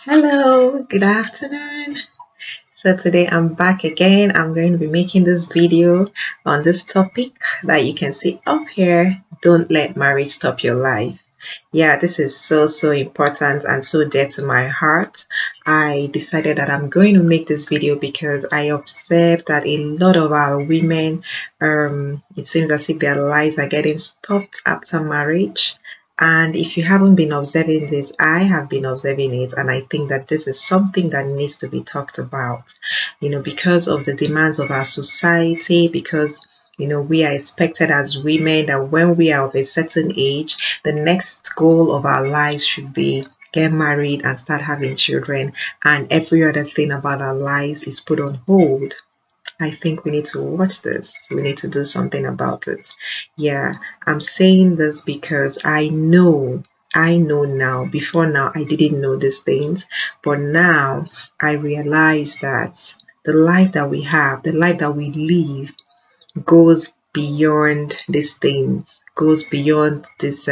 Hello, good afternoon. So today I'm back again. I'm going to be making this video on this topic that you can see up here. Don't let marriage stop your life. Yeah, this is so important and so dear to my heart. I decided that I'm going to make this video because I observed that a lot of our women, it seems as if their lives are getting stopped after marriage. And if you haven't been observing this, I have been observing it, and I think that this is something that needs to be talked about, because of the demands of our society, because we are expected as women that when we are of a certain age, the next goal of our lives should be get married and start having children, and every other thing about our lives is put on hold. I think we need to watch this. We need to do something about it. Yeah, I'm saying this because I know now. Before now, I didn't know these things, but now I realize that the life that we have, the life that we live, goes beyond these things, goes beyond this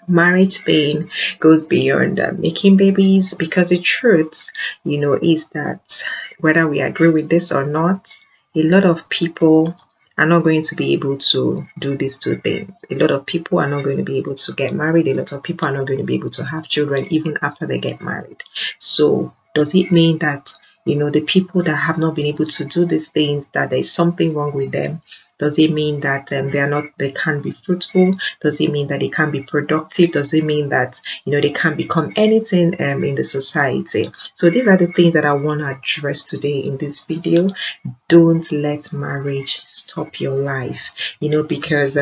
marriage thing, goes beyond making babies, because the truth is that whether we agree with this or not, a lot of people are not going to be able to do these two things. A lot of people are not going to be able to get married. A lot of people are not going to be able to have children even after they get married. So does it mean that the people that have not been able to do these things, that there's something wrong with them? Does it mean that they can't be fruitful? Does it mean that they can't be productive? Does it mean that they can't become anything in the society? So these are the things that I want to address today in this video. Don't let marriage stop your life, because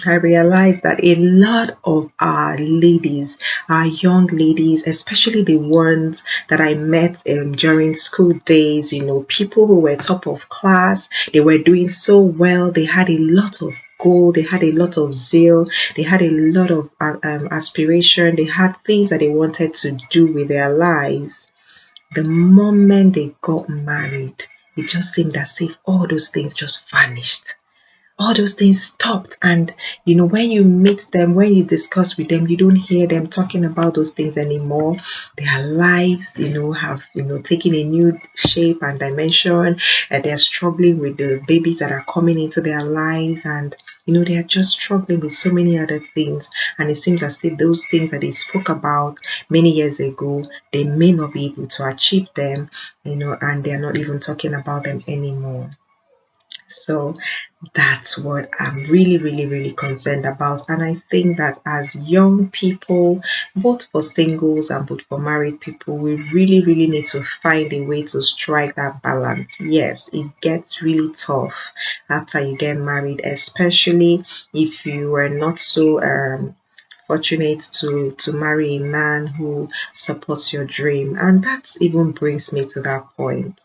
I realized that a lot of our ladies, our young ladies, especially the ones that I met during school days, people who were top of class, they were doing so well, they had a lot of goal, they had a lot of zeal, they had a lot of aspiration, they had things that they wanted to do with their lives. The moment they got married, it just seemed as if all those things just vanished. All those things stopped, and when you meet them, when you discuss with them, you don't hear them talking about those things anymore. Their lives have taken a new shape and dimension, and they're struggling with the babies that are coming into their lives, and they are just struggling with so many other things. And it seems as if those things that they spoke about many years ago, they may not be able to achieve them, and they're not even talking about them anymore. So that's what I'm really concerned about. And I think that as young people, both for singles and both for married people, we really need to find a way to strike that balance. Yes, it gets really tough after you get married, especially if you are not so fortunate to marry a man who supports your dream. And that even brings me to that point.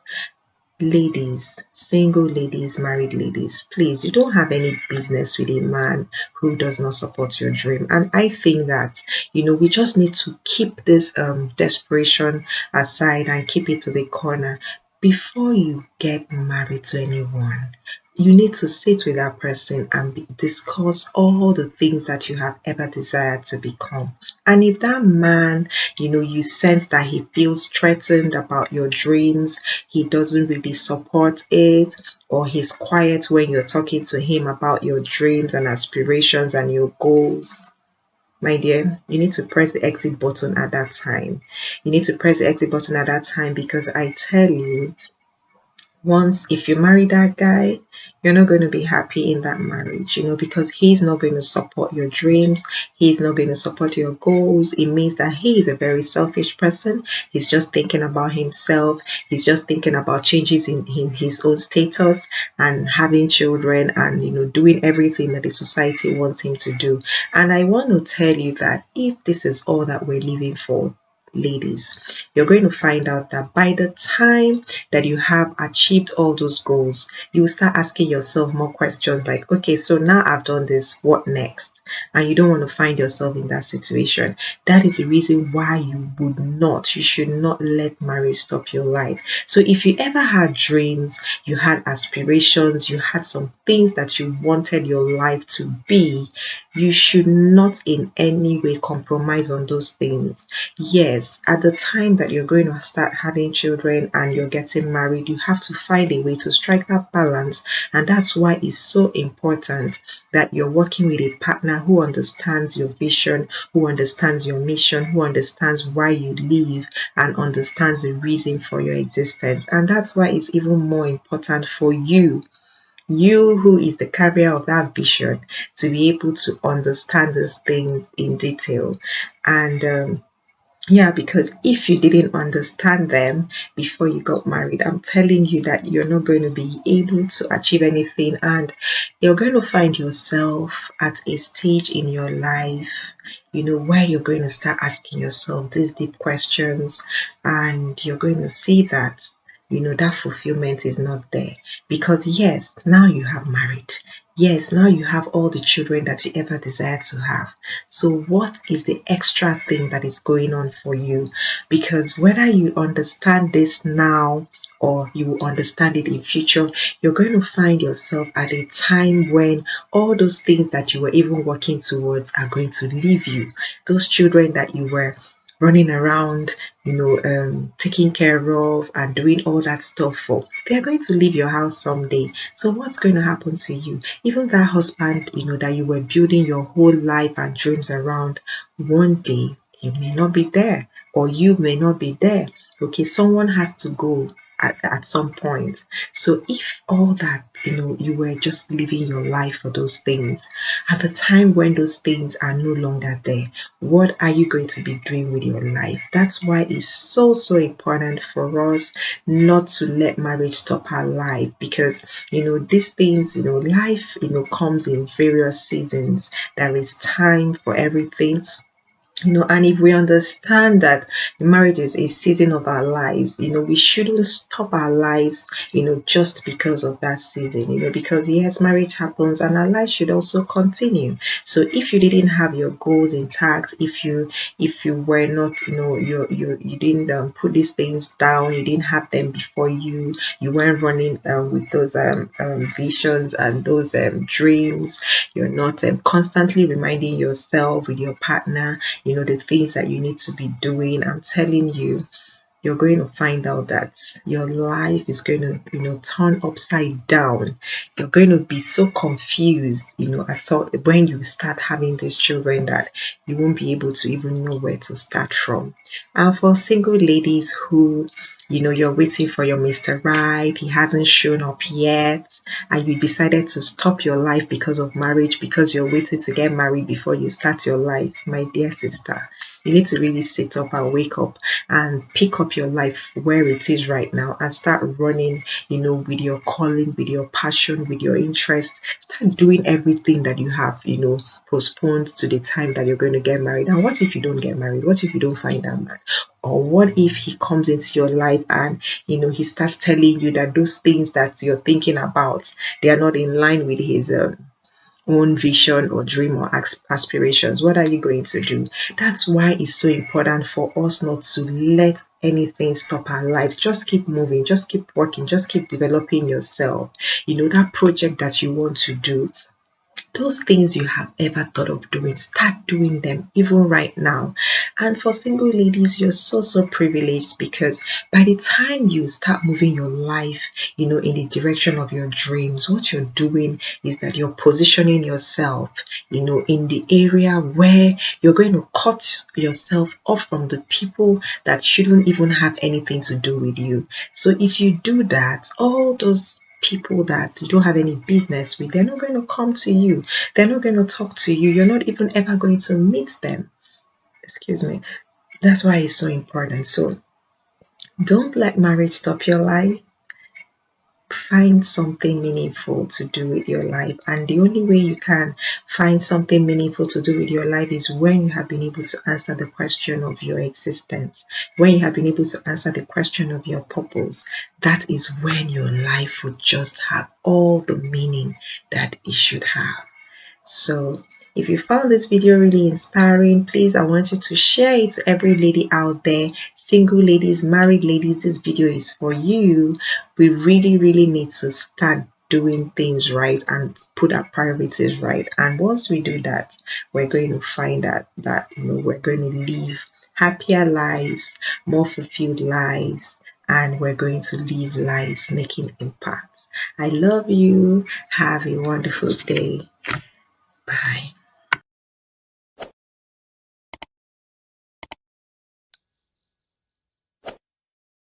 Ladies, single ladies, married ladies, please, you don't have any business with a man who does not support your dream. And I think that we just need to keep this desperation aside and keep it to the corner. Before you get married to anyone, you need to sit with that person and discuss all the things that you have ever desired to become. And if that man, you sense that he feels threatened about your dreams, he doesn't really support it, or he's quiet when you're talking to him about your dreams and aspirations and your goals, my dear, you need to press the exit button at that time. You need to press the exit button at that time, because I tell you, once if you marry that guy, you're not going to be happy in that marriage, because he's not going to support your dreams, he's not going to support your goals. It means that he is a very selfish person. He's just thinking about himself. He's just thinking about changes in his own status and having children and doing everything that the society wants him to do. And I want to tell you that if this is all that we're living for, ladies, you're going to find out that by the time that you have achieved all those goals, you will start asking yourself more questions like, okay, so now I've done this, what next? And you don't want to find yourself in that situation. That is the reason why you should not let marriage stop your life. So if you ever had dreams, you had aspirations, you had some things that you wanted your life to be, you should not in any way compromise on those things. Yes, at the time that you're going to start having children and you're getting married, you have to find a way to strike that balance. And that's why it's so important that you're working with a partner who understands your vision, who understands your mission, who understands why you live, and understands the reason for your existence. And that's why it's even more important for you who is the carrier of that vision, to be able to understand these things in detail. And yeah, because if you didn't understand them before you got married, I'm telling you that you're not going to be able to achieve anything, and you're going to find yourself at a stage in your life, where you're going to start asking yourself these deep questions, and you're going to see that that fulfillment is not there. Because yes, now you have married. Yes, now you have all the children that you ever desired to have. So what is the extra thing that is going on for you? Because whether you understand this now or you will understand it in future, you're going to find yourself at a time when all those things that you were even working towards are going to leave you. Those children that you were running around, taking care of and doing all that stuff for, they are going to leave your house someday. So what's going to happen to you? Even that husband, that you were building your whole life and dreams around, one day he may not be there, or you may not be there. Okay, someone has to go at some point. So if all that, you were just living your life for those things, at the time when those things are no longer there, what are you going to be doing with your life? That's why it's so important for us not to let marriage stop our life, because these things, life comes in various seasons. There is time for everything. And if we understand that marriage is a season of our lives, we shouldn't stop our lives, just because of that season, because yes, marriage happens and our life should also continue. So if you didn't have your goals intact, if you were not, you didn't put these things down, you didn't have them before you weren't running with those visions and those dreams, you're not constantly reminding yourself with your partner, the things that you need to be doing, I'm telling you, you're going to find out that your life is going to, turn upside down. You're going to be so confused, when you start having these children, that you won't be able to even know where to start from. And for single ladies who, you're waiting for your Mr. Right, he hasn't shown up yet, and you decided to stop your life because of marriage, because you're waiting to get married before you start your life, my dear sister, you need to really sit up and wake up and pick up your life where it is right now and start running, with your calling, with your passion, with your interest. Start doing everything that you have, postponed to the time that you're going to get married. And what if you don't get married? What if you don't find that man? Or what if he comes into your life and, he starts telling you that those things that you're thinking about, they are not in line with his own vision or dream or aspirations? What are you going to do? That's why it's so important for us not to let anything stop our lives. Just keep moving, just keep working, just keep developing yourself. That project that you want to do, those things you have ever thought of doing, start doing them even right now. And for single ladies, you're so privileged, because by the time you start moving your life, in the direction of your dreams, what you're doing is that you're positioning yourself, in the area where you're going to cut yourself off from the people that shouldn't even have anything to do with you. So if you do that, all those people that you don't have any business with, they're not going to come to you, they're not going to talk to you, you're not even ever going to meet them. Excuse me. That's why it's so important. So don't let marriage stop your life. find something meaningful to do with your life. And the only way you can find something meaningful to do with your life is when you have been able to answer the question of your existence, when you have been able to answer the question of your purpose. That is when your life would just have all the meaning that it should have. So if you found this video really inspiring, please, I want you to share it to every lady out there. Single ladies, married ladies, this video is for you. We really need to start doing things right and put our priorities right. And once we do that, we're going to find out that we're going to live happier lives, more fulfilled lives, and we're going to live lives making impact. I love you. Have a wonderful day. Bye.